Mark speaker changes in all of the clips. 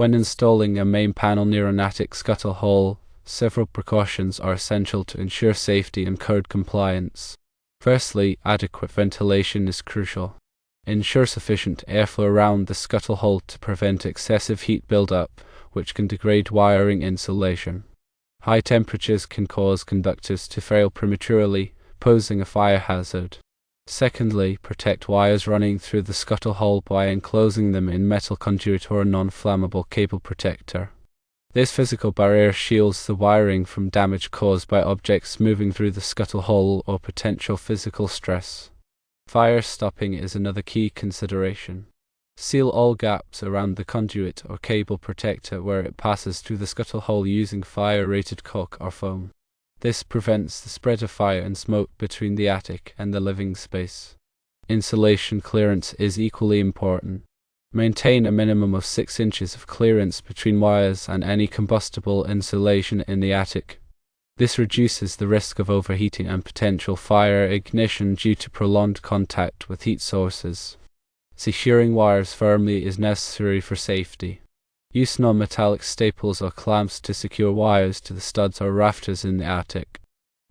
Speaker 1: When installing a main panel near an attic scuttle hole, several precautions are essential to ensure safety and code compliance. Firstly, adequate ventilation is crucial. Ensure sufficient airflow around the scuttle hole to prevent excessive heat buildup, which can degrade wiring insulation. High temperatures can cause conductors to fail prematurely, posing a fire hazard. Secondly, protect wires running through the scuttle hole by enclosing them in metal conduit or a non-flammable cable protector. This physical barrier shields the wiring from damage caused by objects moving through the scuttle hole or potential physical stress. Fire stopping is another key consideration. Seal all gaps around the conduit or cable protector where it passes through the scuttle hole using fire-rated caulk or foam. This prevents the spread of fire and smoke between the attic and the living space. Insulation clearance is equally important. Maintain a minimum of 6 inches of clearance between wires and any combustible insulation in the attic. This reduces the risk of overheating and potential fire ignition due to prolonged contact with heat sources. Securing wires firmly is necessary for safety. Use non-metallic staples or clamps to secure wires to the studs or rafters in the attic.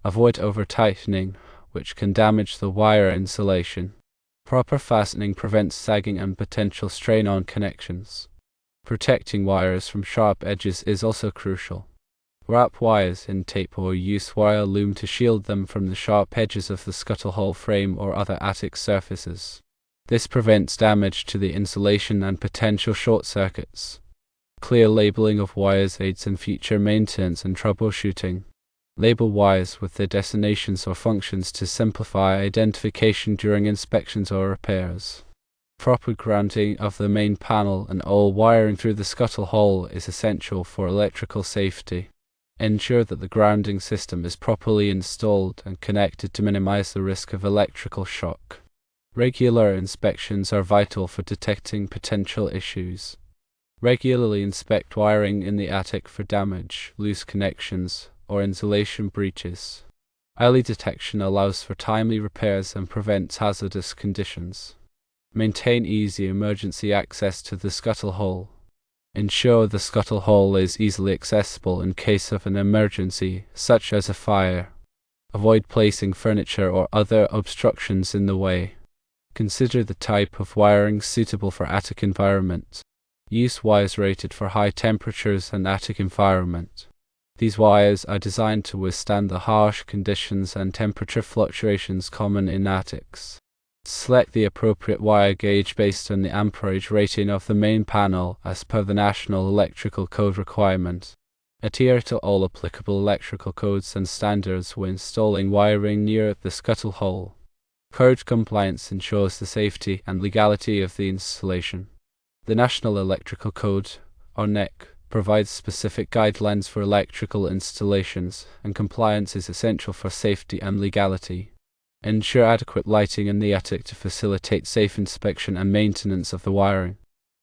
Speaker 1: Avoid over-tightening, which can damage the wire insulation. Proper fastening prevents sagging and potential strain on connections. Protecting wires from sharp edges is also crucial. Wrap wires in tape or use wire loom to shield them from the sharp edges of the scuttle hole frame or other attic surfaces. This prevents damage to the insulation and potential short circuits. Clear labeling of wires aids in future maintenance and troubleshooting. Label wires with their destinations or functions to simplify identification during inspections or repairs. Proper grounding of the main panel and all wiring through the scuttle hole is essential for electrical safety. Ensure that the grounding system is properly installed and connected to minimize the risk of electrical shock. Regular inspections are vital for detecting potential issues. Regularly inspect wiring in the attic for damage, loose connections, or insulation breaches. Early detection allows for timely repairs and prevents hazardous conditions. Maintain easy emergency access to the scuttle hole. Ensure the scuttle hole is easily accessible in case of an emergency, such as a fire. Avoid placing furniture or other obstructions in the way. Consider the type of wiring suitable for attic environment. Use wires rated for high temperatures and attic environment. These wires are designed to withstand the harsh conditions and temperature fluctuations common in attics. Select the appropriate wire gauge based on the amperage rating of the main panel as per the National Electrical Code requirement. Adhere to all applicable electrical codes and standards when installing wiring near the scuttle hole. Code compliance ensures the safety and legality of the installation. The National Electrical Code, or NEC, provides specific guidelines for electrical installations, and compliance is essential for safety and legality. Ensure adequate lighting in the attic to facilitate safe inspection and maintenance of the wiring.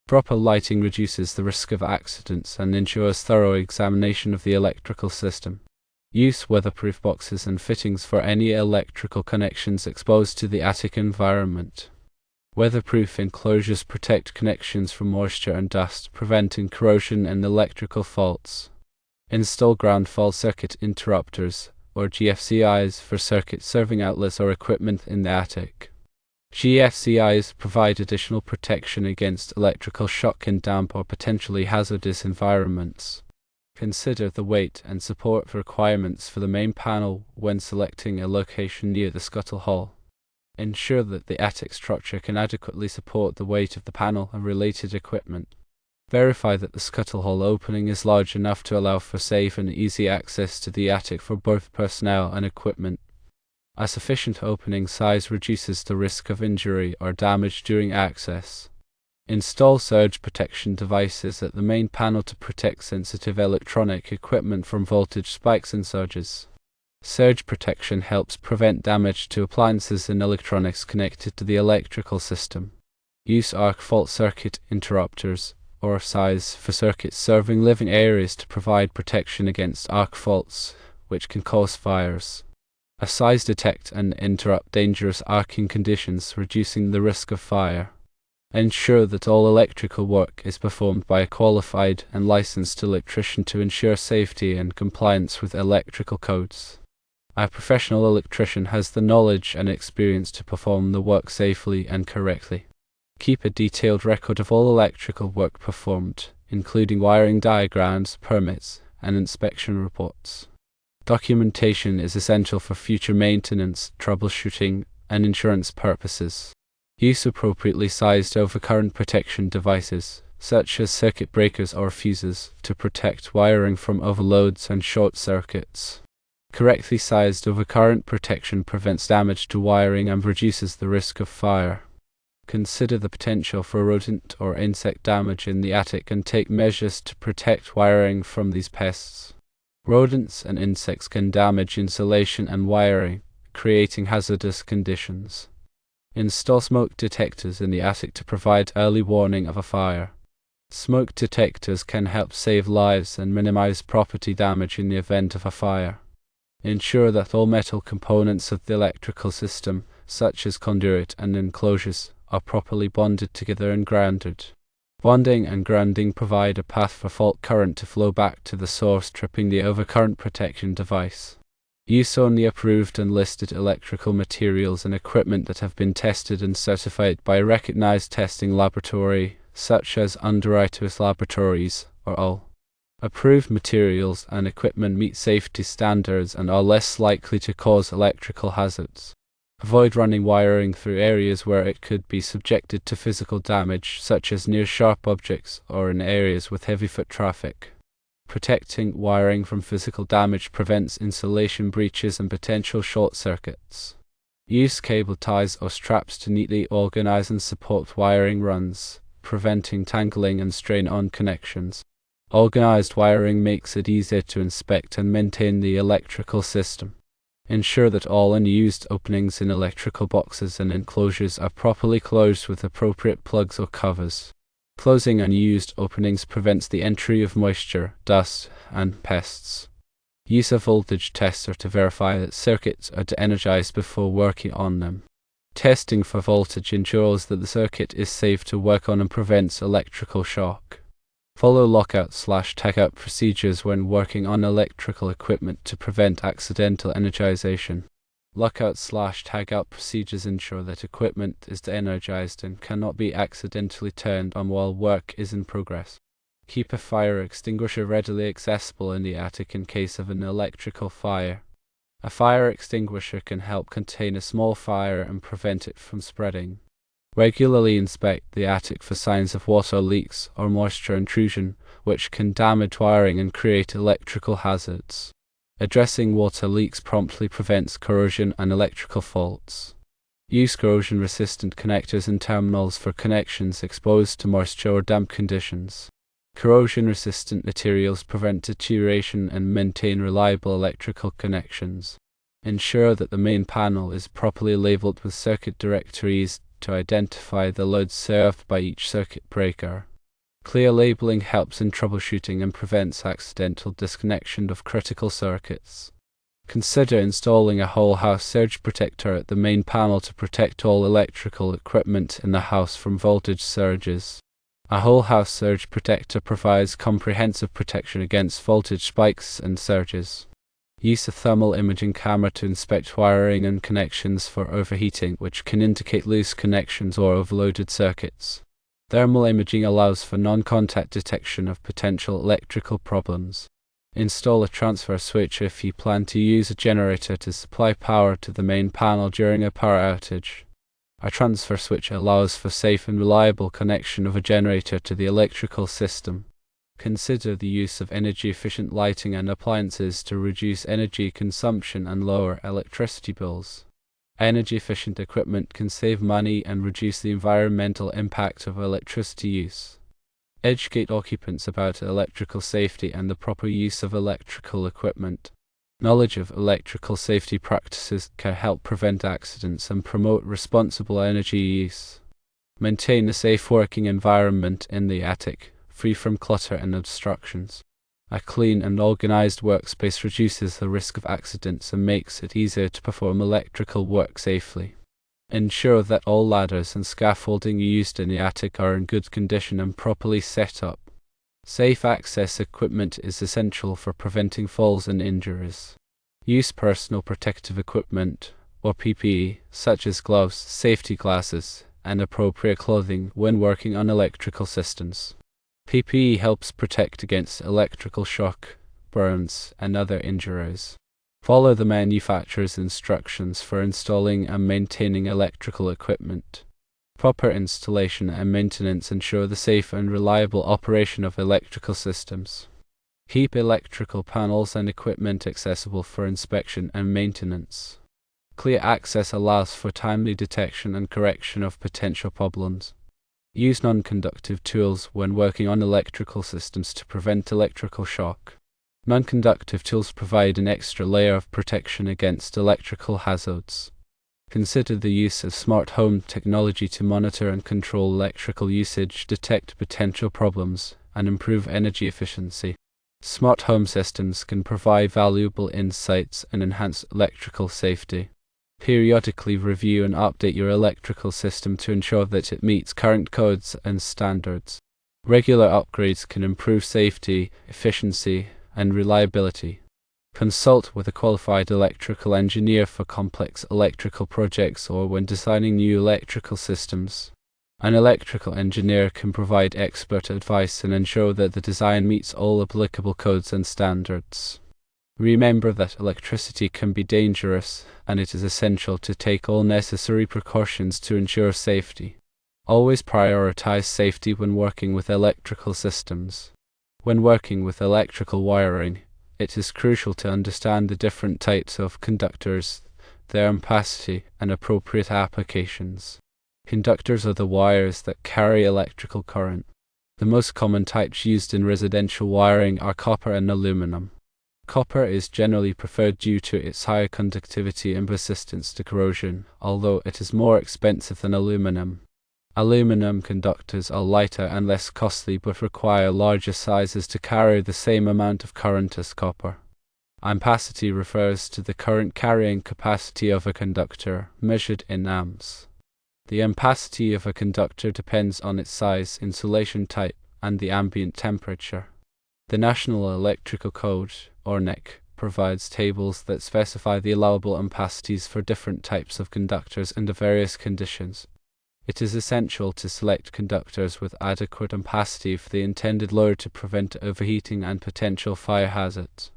Speaker 1: Proper lighting reduces the risk of accidents and ensures thorough examination of the electrical system. Use weatherproof boxes and fittings for any electrical connections exposed to the attic environment. Weatherproof enclosures protect connections from moisture and dust, preventing corrosion and electrical faults. Install ground fault circuit interrupters, or GFCIs, for circuit serving outlets or equipment in the attic. GFCIs provide additional protection against electrical shock in damp or potentially hazardous environments. Consider the weight and support requirements for the main panel when selecting a location near the scuttle hole. Ensure that the attic structure can adequately support the weight of the panel and related equipment. Verify that the scuttle hole opening is large enough to allow for safe and easy access to the attic for both personnel and equipment. A sufficient opening size reduces the risk of injury or damage during access. Install surge protection devices at the main panel to protect sensitive electronic equipment from voltage spikes and surges. Surge protection helps prevent damage to appliances and electronics connected to the electrical system. Use arc fault circuit interrupters, or SIs, for circuits serving living areas to provide protection against arc faults, which can cause fires. SIs detect and interrupt dangerous arcing conditions, reducing the risk of fire. Ensure that all electrical work is performed by a qualified and licensed electrician to ensure safety and compliance with electrical codes. A professional electrician has the knowledge and experience to perform the work safely and correctly. Keep a detailed record of all electrical work performed, including wiring diagrams, permits, and inspection reports. Documentation is essential for future maintenance, troubleshooting, and insurance purposes. Use appropriately sized overcurrent protection devices, such as circuit breakers or fuses, to protect wiring from overloads and short circuits. Correctly sized overcurrent protection prevents damage to wiring and reduces the risk of fire. Consider the potential for rodent or insect damage in the attic and take measures to protect wiring from these pests. Rodents and insects can damage insulation and wiring, creating hazardous conditions. Install smoke detectors in the attic to provide early warning of a fire. Smoke detectors can help save lives and minimize property damage in the event of a fire. Ensure that all metal components of the electrical system, such as conduit and enclosures, are properly bonded together and grounded. Bonding and grounding provide a path for fault current to flow back to the source, tripping the overcurrent protection device. Use only approved and listed electrical materials and equipment that have been tested and certified by a recognized testing laboratory, such as Underwriters Laboratories, or all. Approved materials and equipment meet safety standards and are less likely to cause electrical hazards. Avoid running wiring through areas where it could be subjected to physical damage, such as near sharp objects or in areas with heavy foot traffic. Protecting wiring from physical damage prevents insulation breaches and potential short circuits. Use cable ties or straps to neatly organize and support wiring runs, preventing tangling and strain on connections. Organized wiring makes it easier to inspect and maintain the electrical system. Ensure that all unused openings in electrical boxes and enclosures are properly closed with appropriate plugs or covers. Closing unused openings prevents the entry of moisture, dust, and pests. Use a voltage tester to verify that circuits are de-energized before working on them. Testing for voltage ensures that the circuit is safe to work on and prevents electrical shock. Follow lockout/tagout procedures when working on electrical equipment to prevent accidental energization. Lockout/tagout procedures ensure that equipment is de-energized and cannot be accidentally turned on while work is in progress. Keep a fire extinguisher readily accessible in the attic in case of an electrical fire. A fire extinguisher can help contain a small fire and prevent it from spreading. Regularly inspect the attic for signs of water leaks or moisture intrusion, which can damage wiring and create electrical hazards. Addressing water leaks promptly prevents corrosion and electrical faults. Use corrosion-resistant connectors and terminals for connections exposed to moisture or damp conditions. Corrosion-resistant materials prevent deterioration and maintain reliable electrical connections. Ensure that the main panel is properly labeled with circuit directories to identify the loads served by each circuit breaker. Clear labeling helps in troubleshooting and prevents accidental disconnection of critical circuits. Consider installing a whole house surge protector at the main panel to protect all electrical equipment in the house from voltage surges. A whole house surge protector provides comprehensive protection against voltage spikes and surges. Use a thermal imaging camera to inspect wiring and connections for overheating, which can indicate loose connections or overloaded circuits. Thermal imaging allows for non-contact detection of potential electrical problems. Install a transfer switch if you plan to use a generator to supply power to the main panel during a power outage. A transfer switch allows for safe and reliable connection of a generator to the electrical system. Consider the use of energy-efficient lighting and appliances to reduce energy consumption and lower electricity bills. Energy-efficient equipment can save money and reduce the environmental impact of electricity use. Educate occupants about electrical safety and the proper use of electrical equipment. Knowledge of electrical safety practices can help prevent accidents and promote responsible energy use. Maintain a safe working environment in the attic, free from clutter and obstructions. A clean and organized workspace reduces the risk of accidents and makes it easier to perform electrical work safely. Ensure that all ladders and scaffolding used in the attic are in good condition and properly set up. Safe access equipment is essential for preventing falls and injuries. Use personal protective equipment, or PPE, such as gloves, safety glasses, and appropriate clothing when working on electrical systems. PPE helps protect against electrical shock, burns, and other injuries. Follow the manufacturer's instructions for installing and maintaining electrical equipment. Proper installation and maintenance ensure the safe and reliable operation of electrical systems. Keep electrical panels and equipment accessible for inspection and maintenance. Clear access allows for timely detection and correction of potential problems. Use non-conductive tools when working on electrical systems to prevent electrical shock. Non-conductive tools provide an extra layer of protection against electrical hazards. Consider the use of smart home technology to monitor and control electrical usage, detect potential problems, and improve energy efficiency. Smart home systems can provide valuable insights and enhance electrical safety. Periodically review and update your electrical system to ensure that it meets current codes and standards. Regular upgrades can improve safety, efficiency, and reliability. Consult with a qualified electrical engineer for complex electrical projects or when designing new electrical systems. An electrical engineer can provide expert advice and ensure that the design meets all applicable codes and standards. Remember that electricity can be dangerous, and it is essential to take all necessary precautions to ensure safety. Always prioritize safety when working with electrical systems. When working with electrical wiring, it is crucial to understand the different types of conductors, their ampacity, and appropriate applications. Conductors are the wires that carry electrical current. The most common types used in residential wiring are copper and aluminum. Copper is generally preferred due to its higher conductivity and resistance to corrosion, although it is more expensive than aluminum. Aluminum conductors are lighter and less costly but require larger sizes to carry the same amount of current as copper. Ampacity refers to the current carrying capacity of a conductor, measured in amps. The ampacity of a conductor depends on its size, insulation type, and the ambient temperature. The National Electrical Code, or NEC, provides tables that specify the allowable ampacities for different types of conductors under various conditions. It is essential to select conductors with adequate ampacity for the intended load to prevent overheating and potential fire hazards.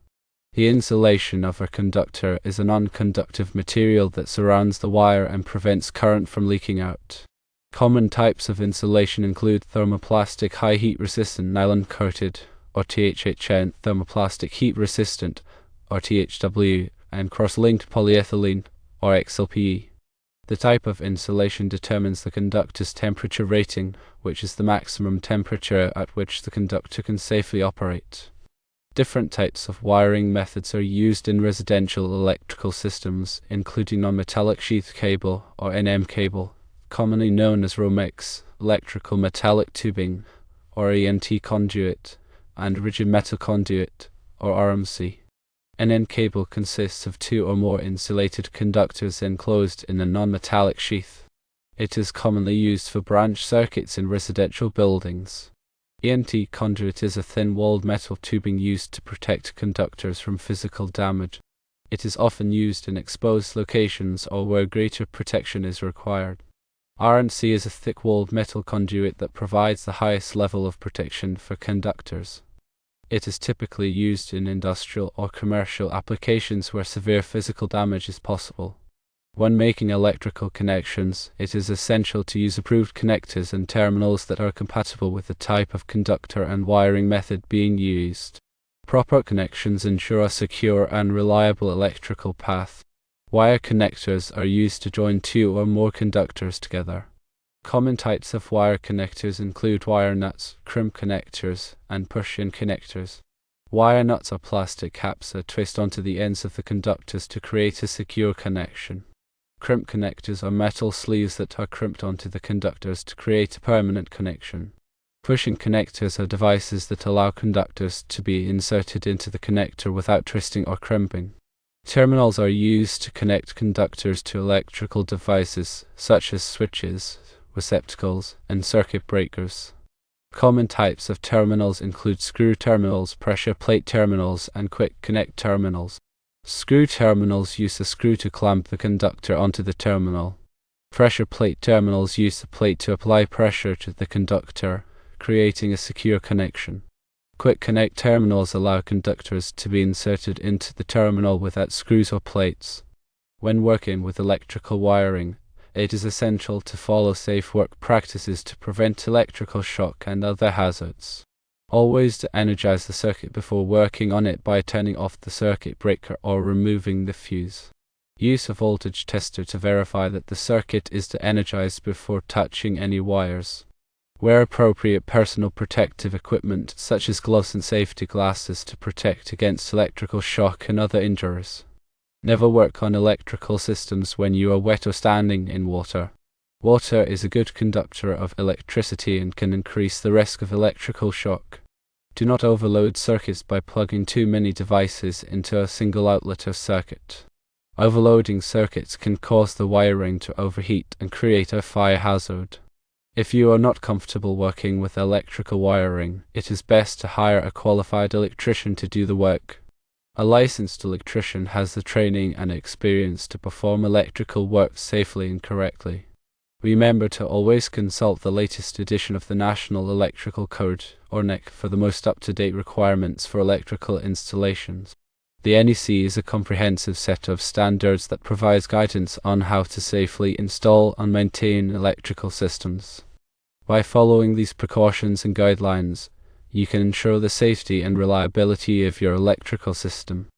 Speaker 1: The insulation of a conductor is a non-conductive material that surrounds the wire and prevents current from leaking out. Common types of insulation include thermoplastic high heat resistant nylon coated, or THHN, thermoplastic heat resistant, or THW, and cross-linked polyethylene, or XLPE. The type of insulation determines the conductor's temperature rating, which is the maximum temperature at which the conductor can safely operate. Different types of wiring methods are used in residential electrical systems, including non-metallic sheath cable, or NM cable, commonly known as Romex, electrical metallic tubing, or ENT conduit, and rigid metal conduit, or RMC. An N cable consists of two or more insulated conductors enclosed in a non-metallic sheath. It is commonly used for branch circuits in residential buildings. ENT conduit is a thin-walled metal tubing used to protect conductors from physical damage. It is often used in exposed locations or where greater protection is required. RMC is a thick-walled metal conduit that provides the highest level of protection for conductors. It is typically used in industrial or commercial applications where severe physical damage is possible. When making electrical connections, it is essential to use approved connectors and terminals that are compatible with the type of conductor and wiring method being used. Proper connections ensure a secure and reliable electrical path. Wire connectors are used to join two or more conductors together. Common types of wire connectors include wire nuts, crimp connectors, and push-in connectors. Wire nuts are plastic caps that twist onto the ends of the conductors to create a secure connection. Crimp connectors are metal sleeves that are crimped onto the conductors to create a permanent connection. Push-in connectors are devices that allow conductors to be inserted into the connector without twisting or crimping. Terminals are used to connect conductors to electrical devices such as switches, receptacles, and circuit breakers. Common types of terminals include screw terminals, pressure plate terminals, and quick connect terminals. Screw terminals use a screw to clamp the conductor onto the terminal. Pressure plate terminals use the plate to apply pressure to the conductor, creating a secure connection. Quick connect terminals allow conductors to be inserted into the terminal without screws or plates. When working with electrical wiring, it is essential to follow safe work practices to prevent electrical shock and other hazards. Always de-energize the circuit before working on it by turning off the circuit breaker or removing the fuse. Use a voltage tester to verify that the circuit is de-energized before touching any wires. Wear appropriate personal protective equipment such as gloves and safety glasses to protect against electrical shock and other injuries. Never work on electrical systems when you are wet or standing in water. Water is a good conductor of electricity and can increase the risk of electrical shock. Do not overload circuits by plugging too many devices into a single outlet or circuit. Overloading circuits can cause the wiring to overheat and create a fire hazard. If you are not comfortable working with electrical wiring, it is best to hire a qualified electrician to do the work. A licensed electrician has the training and experience to perform electrical work safely and correctly. Remember to always consult the latest edition of the National Electrical Code, or NEC, for the most up-to-date requirements for electrical installations. The NEC is a comprehensive set of standards that provides guidance on how to safely install and maintain electrical systems. By following these precautions and guidelines, you can ensure the safety and reliability of your electrical system.